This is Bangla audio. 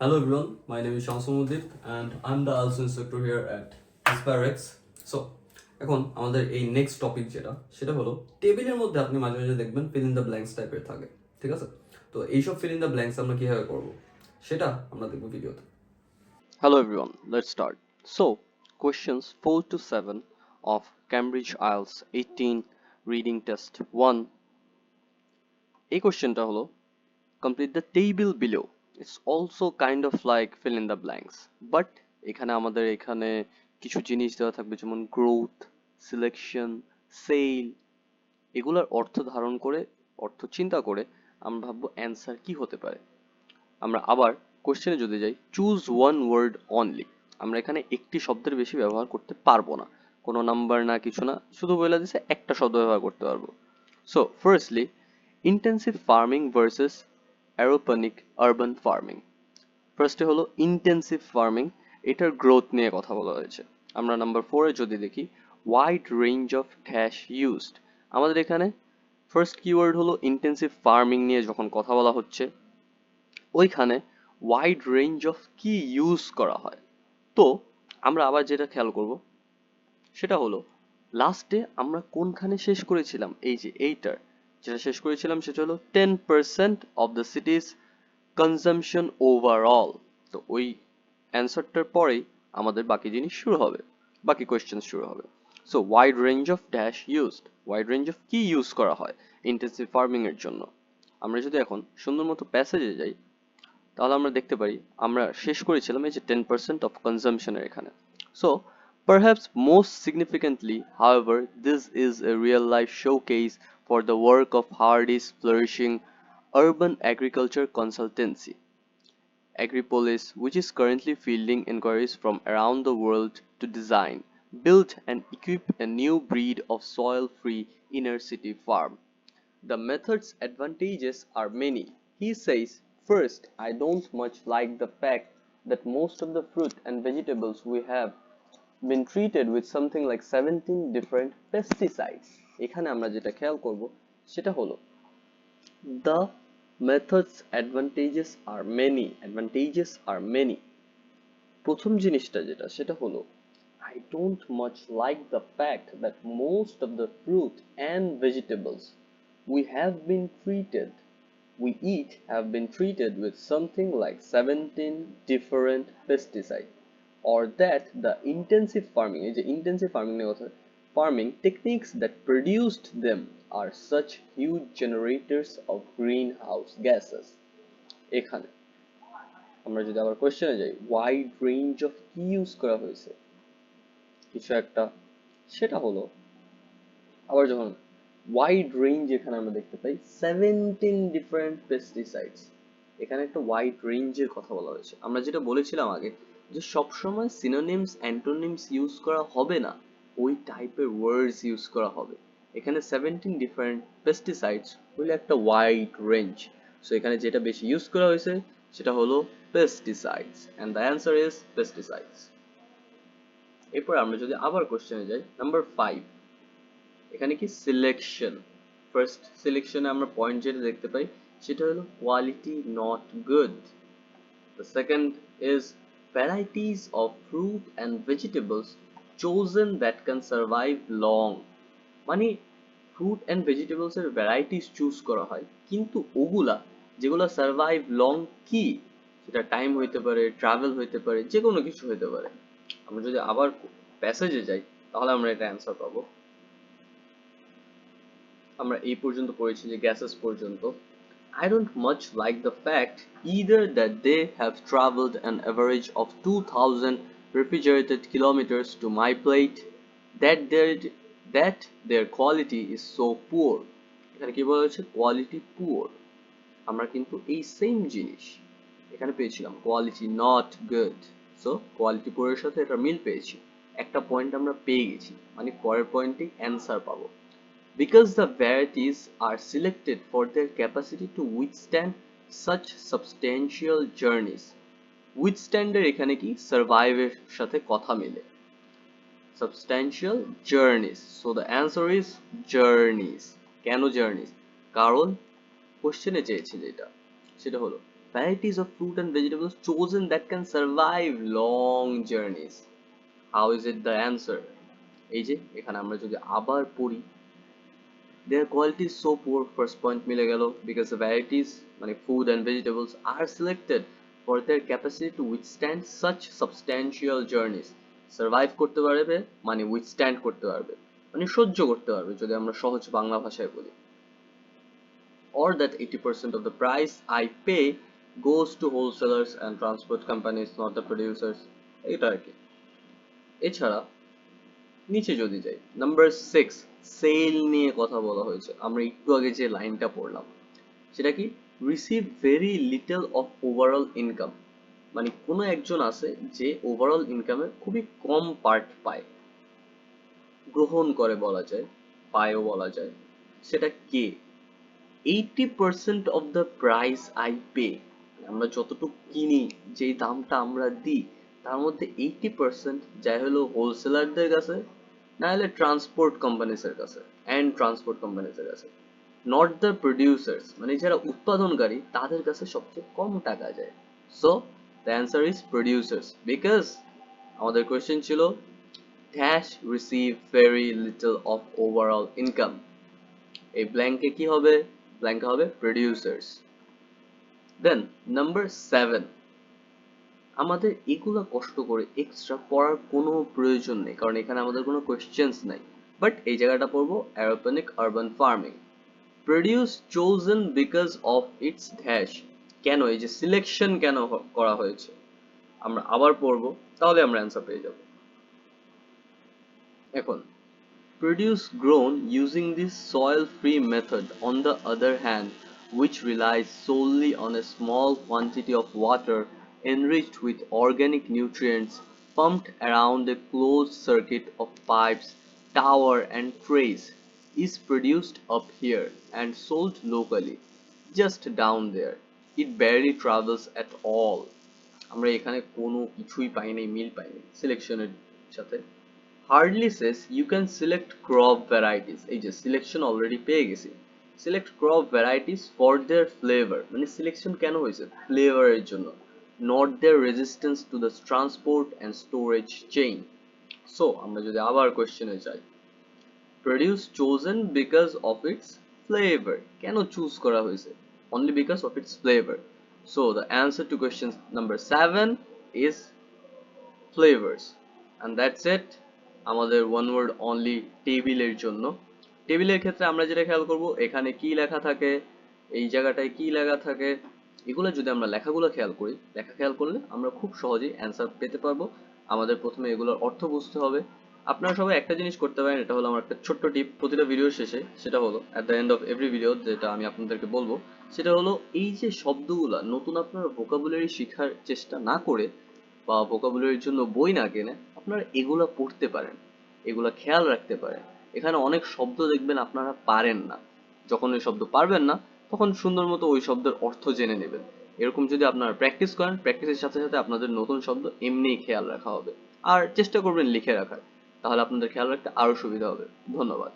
Hello everyone, my name is Shamsumudip and I'm the ALS instructor here at Aspirex. So, এখন আমাদের এই নেক্সট টপিক সেটা হলো টেবিলের মধ্যে আপনি মাঝে মাঝে দেখবেন ফিল ইন দ্য ব্ল্যাঙ্কস টাইপের থাকে, ঠিক আছে? তো এইসব ফিল ইন দ্য ব্ল্যাঙ্কস আমরা কিভাবে করব সেটা আমরা দেখব ভিডিওতে। Hello everyone, let's start. So, questions 4 to 7 of Cambridge IELTS 18 reading test 1. এই কোশ্চেনটা হলো complete the table below. It's also kind of like fill in the blanks. But এখানে কিছু জিনিস দেওয়া থাকবে যেমন growth, selection, sale এগুলার অর্থ ধারণ করে অর্থ চিন্তা করে আমরা ভাববো অ্যান্সার কি হতে পারে। আমরা আবার কোশ্চেনে যদি যাই চুজ ওয়ান ওয়ার্ড অনলি, আমরা এখানে একটি শব্দের বেশি ব্যবহার করতে পারবো না, কোনো নাম্বার না কিছু না, শুধু বলে দিছে একটা শব্দ ব্যবহার করতে পারবো। So firstly intensive farming versus aeroponic urban farming. ফার্স্টে হলো ইন্টেন্সিভ ফার্মিং, এটার গ্রোথ নিয়ে কথা বলা হয়েছে। আমরা নাম্বার 4 এ যদি দেখি wide range of dash used, আমাদের এখানে ফার্স্ট কিওয়ার্ড হলো ইন্টেন্সিভ ফার্মিং নিয়ে যখন কথা বলা হচ্ছে ওইখানে ওয়াইড রেঞ্জ অফ কি ইউজ করা হয়। তো আমরা আবার যেটা খেয়াল করব সেটা হলো লাস্টে আমরা কোনখানে শেষ করেছিলাম, এই যে এইটার যেটা শেষ করেছিলাম সেটা হলো 10% অফ দ্য সিটিজ কনজাম্পশন ওভারঅল। তো ওই অ্যান্সারটার পরেই আমাদের বাকি জিনিস শুরু হবে, বাকি কোয়েশ্চেন শুরু হবে। So wide range of dash used, wide range of কি ইউজ করা হয় ইন্টেন্সিভ ফার্মিং এর জন্য। আমরা যদি এখন সুন্দর মতো প্যাসেজে যাই তাহলে আমরা দেখতে পারি আমরা শেষ করেছিলাম এই যে 10% অফ কনজাম্পশনের এখানে। So perhaps most significantly, however, this is a real life showcase for the work of Hardy's flourishing urban agriculture consultancy, Agripolis, which is currently fielding inquiries from around the world to design, build, and equip a new breed of soil free inner city farm. The method's advantages are many. He says, first, I don't much like the fact that most of the fruit and vegetables we have been treated with something like 17 different pesticides. এখানে আমরা যেটা খেয়াল করব সেটা হলো the method's advantages are many. প্রথম জিনিসটা সেটা হলো I don't much like the fact that most of the fruit and vegetables we eat have been treated with something like 17 different pesticides, or that the intensive farming এই যে intensive farming নিয়ে কথা, farming techniques that produced them are such huge generators of greenhouse gases। এখানে আমরা যদি আবার কোশ্চেনে যাই ওয়াইড রেঞ্জ অফ কি ইউজ করা হয়েছে কিছু একটা, সেটা হলো আবার যখন ওয়াইড রেঞ্জ এখানে আমরা দেখতে পাই 17 ডিফারেন্ট পেস্টিসাইডস, এখানে একটা ওয়াইড রেঞ্জের কথা বলা হয়েছে। আমরা যেটা বলেছিলাম আগে যে সবসময় সিনোনিমস অ্যান্টোনিমস ইউজ করা হবে না, ওই টাইপের ওয়ার্ডস ইউজ করা হবে। এখানে 17 ডিফারেন্ট পেস্টিসাইডস হলো একটা ওয়াইড রেঞ্জ। সো এখানে যেটা বেশি ইউজ করা হয়েছে সেটা হলো pesticides, and the answer is pesticides. এরপর আমরা যদি আবার কোশ্চেনে যাই নাম্বার 5, এখানে কি সিলেকশন, ফার্স্ট সিলেকশনে আমরা পয়েন্ট যেটা দেখতে পাই সেটা হলো quality not good. The second is varieties of fruit and vegetables chosen that can survive long, মানে ফ্রুট অ্যান্ড ভেজিটেবলস এর ভ্যারাইটিস চুজ করা হয় কিন্তু ওগুলা যেগুলো সার্ভাইভ লং কি, সেটা টাইম হইতে পারে, ট্রাভেল হইতে পারে, যে কোনো কিছু হইতে পারে। আমরা যদি আবার প্যাসেজে যাই তাহলে আমরা এটা অ্যান্সার পাবো। আমরা এই পর্যন্ত পড়েছি যে গ্যাসেস পর্যন্ত। I don't much like the fact either that they have traveled an average of 2000 refrigerated kilometers to my plate, that their quality is so poor। এখানে কি বলা হচ্ছে কোয়ালিটি পুয়ার, আমরা কিন্তু এই সেম জিনিস এখানে পেয়েছিলাম quality not good. So quality পুয়ারের সাথে এটা মিল পেয়েছি, একটা পয়েন্ট আমরা পেয়ে গেছি, মানে পরের পয়েন্টে অ্যান্সার পাবো। Because the varieties are selected for their capacity to withstand such substantial journeys. Withstand এর এখানে কি survive এর সাথে কথা মিলে, substantial journeys, so the answer is journeys। কেন journeys? কারণ কোশ্চেনে চেয়েছে যেটা সেটা হলো varieties of fruit and vegetables chosen that can survive long journeys. How is it the answer? এই যে এখানে আমরা যদি আবার পড়ি, their quality is so poor, first point মিলে গেল, because the varieties মানে food and vegetables are selected for their capacity to withstand such substantial journeys. Survive করতে পারবে মানে withstand করতে পারবে, মানে সহ্য করতে পারবে যদি আমরা সহজ বাংলা ভাষায় বলি। Or that 80% of the price I pay goes to wholesalers and transport companies, not the producers. এটা আর কি। এছাড়া নিচে যদি যাই, নাম্বার 6 সেল নিয়ে কথা বলা হয়েছে। আমরা একটু আগে যে লাইনটা পড়লাম সেটা কি, receive very little of overall income, মানে কোনো একজন আছে যে ওভারঅল ইনকামের খুবই কম পার্ট পায়, গ্রহণ করে বলা যায়, পায়ও বলা যায়, সেটা কে? 80% of the price I pay, আমরা যতটুকু কিনি, যেই দামটা আমরা দিই, তার মধ্যে 80% যায় হলো হোলসেলারদের কাছে, না হলে ট্রান্সপোর্ট কোম্পানিজের কাছে, অ্যান্ড ট্রান্সপোর্ট কোম্পানিজের কাছে, নট দ্য প্রডিউসার্স, মানে যারা উৎপাদনকারী তাদের কাছে সবচেয়ে কম টাকা যায়। So the answer is producers, because আমাদের কোয়েশ্চেন ছিল dash receive very little of overall income. এই ব্ল্যাঙ্কে কি হবে? ব্ল্যাঙ্কে হবে প্রডিউসার্স। দেন নাম্বার 7, আমাদের এগুলা কষ্ট করে এক্সট্রা পড়ার কোনো প্রয়োজন নেই, কারণ এখানে আমাদের কোনো কোয়েশ্চেন্স নাই, বাট এই জায়গাটা পড়বো aeroponic urban farming. Produce chosen because of its dash, কেন এই যে সিলেকশন কেন করা হয়েছে আমরা আবার পড়বো, তাহলে আমরা অ্যান্সার পেয়ে যাব। এখন produce grown using this soil-free method, on the other hand, which relies solely on a small quantity of water enriched with organic nutrients pumped around a closed circuit of pipes, tower and trays, is produced up here and sold locally, just down there. It barely travels at all. আমরা এখানে কোনো কিছুই পাইনি, মিল পাইনি সিলেকশনের সাথে। Hardly says you can select crop varieties, এই যে সিলেকশন অলরেডি পেয়ে গেছি, select crop varieties for their flavour, মানে সিলেকশন কেন হয়েছে? ফ্লেভারের জন্য, not their resistance to the transport and storage chain. So আমরা যদি আবার কোয়েশ্চেনে যাই, produce chosen because of its flavour, কেন চুজ করা হয়েছে? Only because of its flavour. So the answer to question number 7 is flavours, and that's it আমাদের ওয়ান ওয়ার্ড অনলি টেবিলের জন্য। টেবিলের ক্ষেত্রে আমরা যেটা খেয়াল করব, এখানে কি লেখা থাকে, এই জায়গাটায় কি লেখা থাকে, এগুলো যদি আমরা লেখাগুলো খেয়াল করি, লেখা খেয়াল করলে আমরা খুব সহজেই অ্যান্সার পেতে পারবো। আমাদের প্রথমে এগুলোর অর্থ বুঝতে হবে। আপনারা সবাই একটা জিনিস করতে পারেন, এটা হলো আমার একটা ছোট্ট টিপ প্রতিটা ভিডিওর শেষে, সেটা হলো at the end of every video, যেটা আমি আপনাদেরকে বলবো, সেটা হলো এই যে শব্দগুলা নতুন আপনারা ভোকাবুলারি শেখার চেষ্টা না করে বা ভোকাবুলারির জন্য বই না কিনে আপনারা এগুলা পড়তে পারেন, এগুলা খেয়াল রাখতে পারেন। এখানে অনেক শব্দ দেখবেন আপনারা পারেন না, যখন ওই শব্দ পারবেন না তখন সুন্দর মতো ওই শব্দের অর্থ জেনে নেবেন। এরকম যদি আপনারা প্র্যাকটিস করেন, প্র্যাকটিসের সাথে সাথে আপনাদের নতুন শব্দ এমনিই খেয়াল রাখা হবে। আর চেষ্টা করবেন লিখে রাখার, তাহলে আপনাদের খেয়াল রাখতে আরো সুবিধা হবে। ধন্যবাদ।